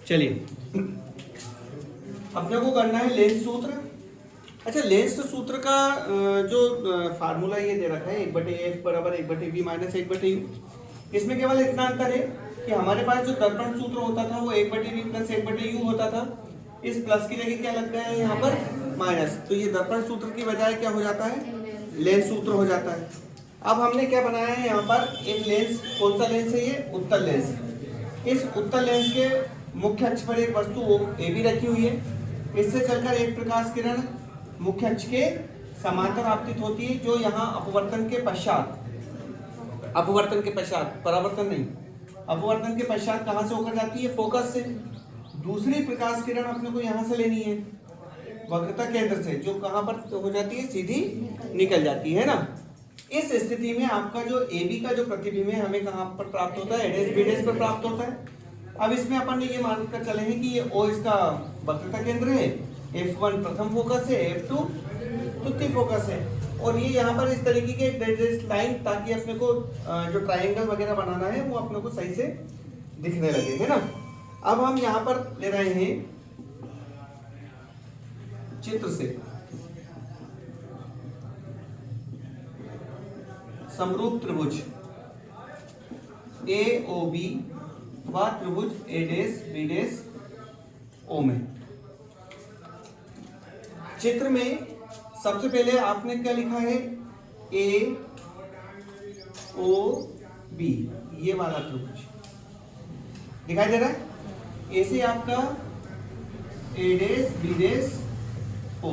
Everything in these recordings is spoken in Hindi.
चलिए अपने को करना है लेंस सूत्र। अच्छा, लेंस सूत्र का जो फार्मूला ये दे रखा है 1/f बराबर 1/v माइनस 1/u। इसमें केवल इतना अंतर है कि हमारे पास जो दर्पण सूत्र होता था वो 1/v प्लस 1/u होता था। इस प्लस की जगह क्या लग गया है यहाँ पर माइनस, तो ये दर्पण सूत्र की बजाय क्या हो जाता है, लेंस सूत्र हो जाता है। अब हमने क्या बनाया है यहाँ पर एक लेंस। कौन सा लेंस है ये, उत्तल लेंस। इस उत्तल लेंस के मुख्य अक्ष पर एक वस्तु ए बी रखी हुई है। इससे चलकर एक प्रकाश किरण मुख्य अक्ष के समांतर आपतित होती है, जो यहाँ अपवर्तन के पश्चात परावर्तन नहीं, अपवर्तन के पश्चात कहाँ से होकर जाती है, फोकस से। दूसरी प्रकाश किरण अपने को यहाँ से लेनी है, वक्रता केंद्र से, जो कहाँ पर हो जाती है, सीधी निकल जाती है ना। इस स्थिति में आपका जो ए बी का जो प्रतिबिंब है हमें कहाँ पर प्राप्त होता है, एडेस बीडेस पर प्राप्त होता है। अब इसमें अपन ने ये मानकर चले हैं कि ये ओ इसका वक्रता केंद्र है, F1 प्रथम फोकस है, F2 द्वितीय फोकस है, और ये यहाँ पर इस तरीके के डेड लाइन, ताकि अपने को जो ट्रायंगल वगैरह बनाना है वो अपने को सही से दिखने लगे, है ना। अब हम यहाँ पर ले रहे हैं चित्र से समरूप त्रिभुज AOB व त्रिभुज ADS BDS O में। चित्र में सबसे पहले आपने क्या लिखा है, AOB, ये वाला त्रिभुज दिखाई दे रहा है। ऐसे आपका ADS BDS O,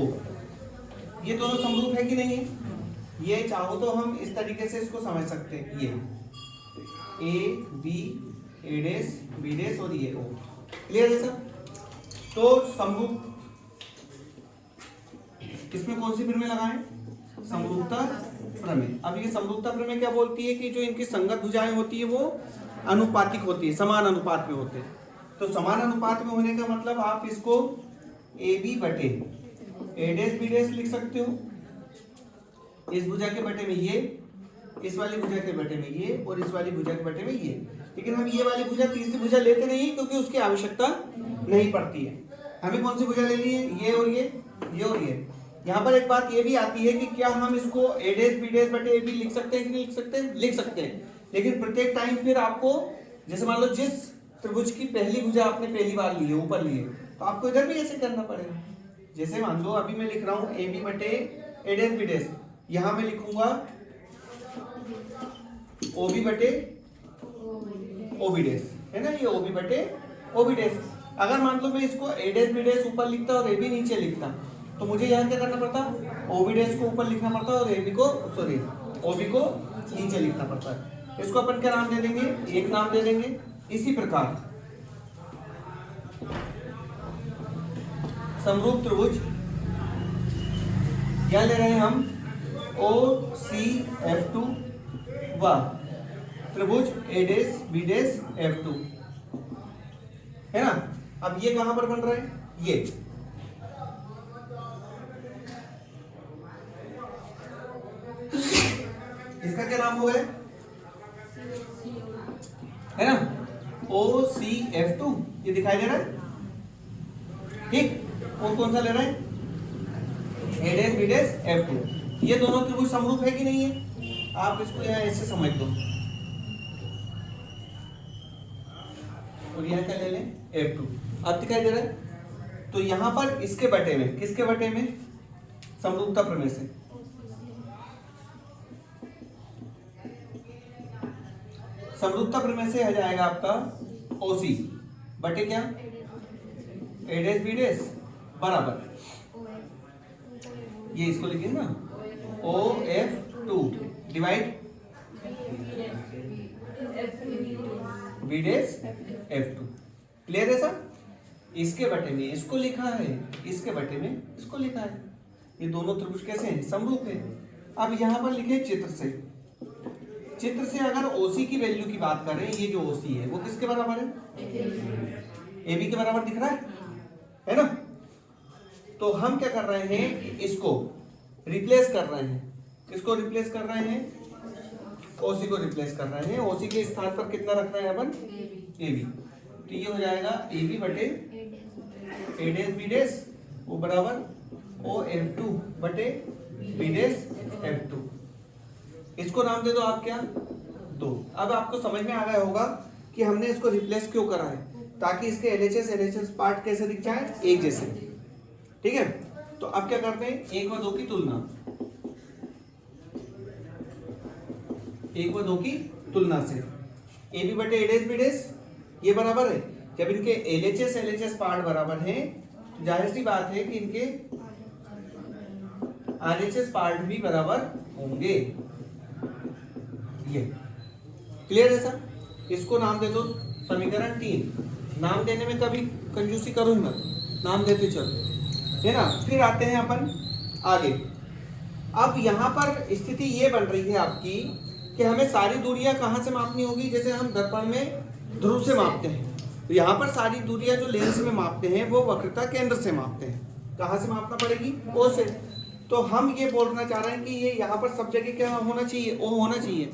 ये दोनों समरूप है कि नहीं है। ये चाहो तो हम इस तरीके से इसको समझ सकते हैं, ये A B ADS BDS और ये O। क्लियर है सर। तो समरूप इसमें कौन सी प्रमेय लगाएं, समरूपता प्रमेय। अब ये समरूपता प्रमेय क्या बोलती है कि जो इनकी संगत भुजाएं होती है वो अनुपातिक होती है, समान अनुपात में होते हैं। तो समान अनुपात में होने का मतलब आप इसको AB बटे ADS BDS लिख सकते हो। इस भुजा के बटे में ये, इस वाली भुजा के बटे में ये, और इस वाली भुजा के बटे में ये। लेकिन हम ये वाली भुजा तीसरी भुजा लेते नहीं, क्योंकि उसकी आवश्यकता नहीं पड़ती है। हमें कौन सी भुजा लेनी है, ये और ये और ये। यहाँ पर एक बात ये भी आती है कि क्या हम इसको ADS BDS बटे AB लिख सकते हैं कि नहीं लिख सकते, लिख सकते हैं। लेकिन प्रत्येक टाइम फिर आपको, जैसे मान लो जिस त्रिभुज की पहली भुजा आपने पहली बार ली है, ऊपर ली है, तो आपको इधर भी ऐसे करना पड़ेगा। जैसे मान लो अभी मैं लिख रहा हूँ AB बटे ADS BDS, यहाँ मैं लिखूंगा OB बटे OBDS, है ना, ये OB बटे OBDS। अगर मान लो मैं इसको ADS BDS ऊपर लिखता और AB नीचे लिखता, तो मुझे यहाँ क्या करना पड़ता, OBDS को ऊपर लिखना पड़ता और OB को नीचे लिखना पड़ता है। इसको अपन क्या नाम दे देंगे, एक नाम दे देंगे। इसी प्रकार समरूप त्रिभुज क्या ले रहे हैं हम, OCF2 व त्रिभुज ADS BDS F2, है ना। अब ये कहां पर बन रहा है, ये इसका क्या नाम हो गया, है ना, OCF2, ये दिखाई दे रहा है, ठीक। और कौन सा ले रहा है, ADS BDS F2। ये दोनों त्रिभुज समरूप है कि नहीं है, आप इसको यहाँ ऐसे समझ दो, और यहाँ क्या ले लें, F2। अब दिखाई दे रहा है। तो यहाँ पर इसके बटे में, किसके बटे में, समरूपता प्रमेय से। समरूपता प्रमेय से आ जाएगा आपका OC बटे क्या, ADS BDS बराबर, ये इसको लिखिए ना, OF2 divide BDS F2। Clear है सर। इसके बटे में इसको लिखा है, इसके बटे में इसको लिखा है। ये दोनों त्रिभुज कैसे हैं, समरूप है। अब यहाँ पर लिखे चित्र से, चित्र से अगर OC की वैल्यू की बात करें, ये जो OC है वो किसके बराबर है, AB के बराबर दिख रहा है ना। तो हम क्या कर रहे हैं, इसको रिप्लेस कर रहे हैं। किसको रिप्लेस कर रहे हैं, OC को रिप्लेस कर रहे हैं। OC के स्थान पर कितना रख रहे हैं अपन, AB। तो ये हो जाएगा ए बी बटे ए डैश बी डैश वो बराबर ओ एफ टू बटे बी डैश एफ टू। इसको नाम दे दो आप क्या, 2। अब आपको समझ में आ गया होगा कि हमने इसको रिप्लेस क्यों करा है, ताकि इसके LHS पार्ट कैसे दिख जाए, एक जैसे। ठीक है, तो अब क्या करते हैं, 1 व 2 की तुलना, 1 व 2 की तुलना से ए बी बटे ए डैश बी डैश ये बराबर है। जब इनके LHS पार्ट बराबर हैं तो जाहिर सी बात है कि इनके RHS पार्ट भी बराबर होंगे। ये क्लियर है सर? इसको नाम दे दो समीकरण 3। नाम देने में कभी कंजूसी करूँ मत, नाम देते चलो, है ना। फिर आते हैं अपन आगे। अब यहाँ पर स्थिति ये बन रही है आपकी कि हमें सारी दूरियां कहाँ से मापनी होगी, जैसे हम दर्पण में ध्रुव से मापते हैं, तो यहाँ पर सारी दूरियां जो लेंस में मापते हैं वो वक्रता केंद्र से मापते हैं। कहाँ से मापना पड़ेगी, ओ से। तो हम ये बोलना चाह रहे हैं कि ये यहाँ पर सब जगह क्या होना चाहिए, ओ होना चाहिए।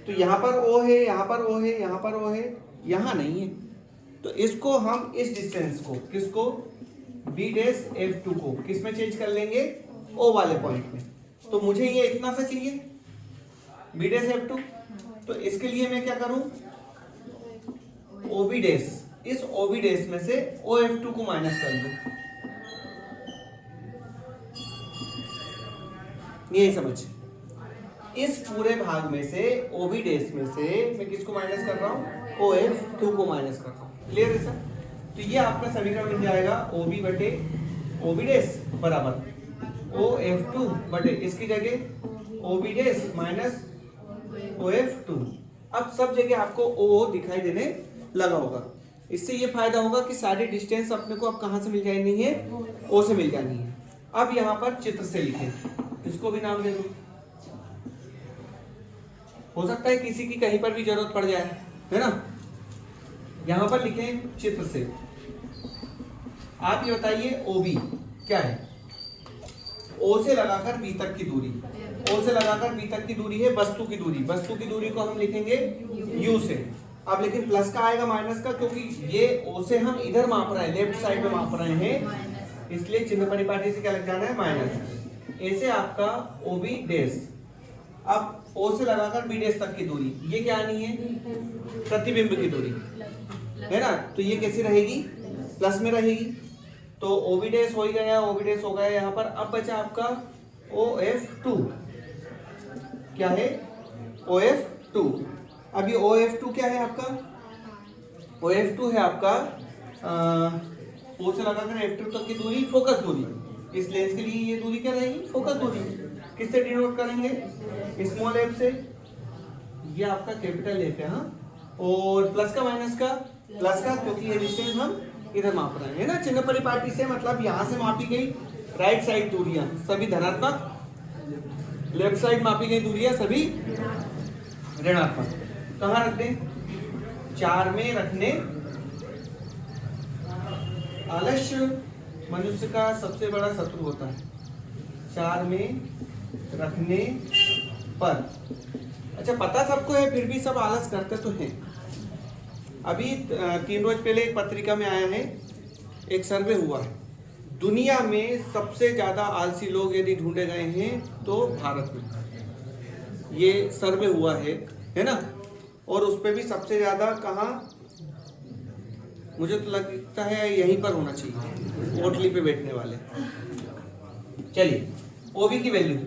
तो यहाँ पर ओ है, यहाँ पर ओ है, यहाँ पर ओ है, यहाँ नहीं है। तो इसको हम इस डिस्टेंस को, किसको, बी डैश एफ टू को किस में चेंज कर लेंगे, ओ वाले पॉइंट में। तो मुझे ये इतना सा चाहिए बी डैश एफ टू, तो इसके लिए मैं क्या करूं, ओ बी डैश, इस ओ बी डैश में से ओ एफ टू को माइनस कर दूं। यही समझ, इस पूरे भाग में से ओ बी डैश में से मैं किसको माइनस कर रहा हूं, ओ एफ टू को माइनस कर रहा हूं। क्लियर है सर? तो ये आपका समीकरण बन जाएगा ओ बी बटे ओ बी डैश बराबर ओ एफ टू बटे इसकी जगह O B dash minus O F two. अब सब जगह आपको ओ दिखाई देने लगा होगा। इससे ये फायदा होगा कि सारी डिस्टेंस अपने को अब कहां से मिल जानी है, ओ से मिल जानी है। अब यहाँ पर चित्र से लिखें, इसको भी नाम दे दो। हो सकता है किसी की कहीं पर भी जरूरत पड़ जाए, है ना। यहां पर लिखें चित्र से। आप ये बताइए ओ बी क्या है, ओ से लगाकर बी तक की दूरी, ओ से लगाकर बी तक की दूरी है वस्तु की दूरी। वस्तु की दूरी को हम लिखेंगे यू से। अब लेकिन प्लस का आएगा माइनस का, क्योंकि ये ओ से हम इधर माप रहे हैं, लेफ्ट साइड में माप रहे हैं, इसलिए चिन्ह परिपाटी से क्या लग जाना है, माइनस। ए से आपका ओ बी डैश, अब ओ से लगाकर बी डैश तक की दूरी, ये क्या आनी है, प्रतिबिंब की दूरी, है ना। तो ये कैसी रहेगी, प्लस में रहेगी। तो ओ बी डैश हो गया, ओ बी डैश हो गया यहाँ पर। अब बचा आपका ओ एफ टू, क्या है, ओ एफ टू। अब ये ओ एफ टू क्या है आपका, ओ एफ टू है आपका ओ से लगाकर एफ टू तक की दूरी, फोकस दूरी। इस लेंस के लिए ये दूरी क्या रहेगी, फोकस दूरी। किससे डिनोट करेंगे, स्मॉल एफ से। ये आपका कैपिटल एफ है, हाँ। और प्लस का माइनस का, प्लस का, क्योंकि ये डिस्टेंस हम इधर माप रहे हैं, है ना। चिन्ह परिपाटी से मतलब यहाँ से मापी गई राइट साइड दूरियां सभी धनात्मक, लेफ्ट साइड मापी गई दूरियां सभी ऋणात्मक। कहाँ रख दें, 4 में रखने। आलस्य मनुष्य का सबसे बड़ा शत्रु होता है, 4 में रखने पर। अच्छा, पता सबको है, फिर भी सब आलस करते तो हैं। अभी 3 रोज पहले एक पत्रिका में आया है, एक सर्वे हुआ है, दुनिया में सबसे ज्यादा आलसी लोग यदि ढूंढे गए हैं तो भारत में ये सर्वे हुआ है ना। और उस पे भी सबसे ज्यादा कहाँ, मुझे तो लगता है यहीं पर होना चाहिए, ओटली पे बैठने वाले। चलिए, ओबी की वैल्यू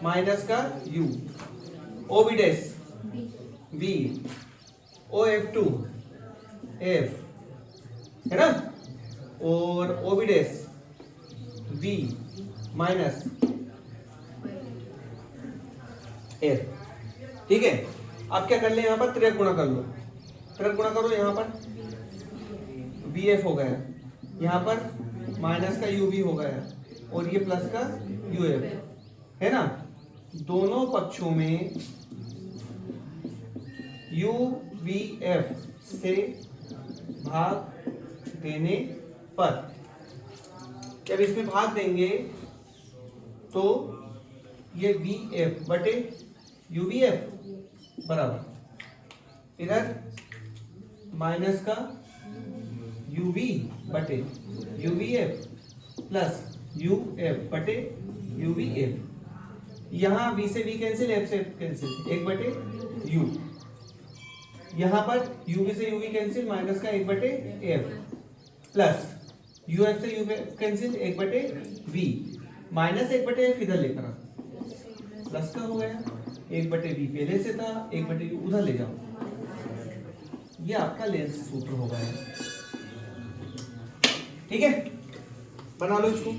माइनस का U, O B dash B, O F two F, है ना, और O B dash B minus F. ठीक है, अब क्या कर ले, यहाँ पर त्रिक गुणा कर लो, त्रिक गुणा करो, यहाँ पर बी एफ हो गया, यहाँ पर माइनस का यू बी हो गया, और ये प्लस का यू एफ, है ना। दोनों पक्षों में यू बी एफ से भाग देने पर, जब इसमें भाग देंगे तो ये बी एफ बटे यू बी एफ बराबर, इधर माइनस का यूवी बटे यूवीएफ प्लस यूएफ बटे यूवीएफ। यहाँ v से v कैंसिल, f से f कैंसिल, एक बटे u। यहाँ पर uv से uv कैंसिल, माइनस का एक बटे f प्लस uf से uf कैंसिल, एक बटे v माइनस एक बटे f इधर लेकर आ, प्लस का हो गया, एक बटे v पहले से था, एक बटे u उधर ले जाओ। ये आपका लेंस सूत्र हो गया। ठीक है, बना लो इसको।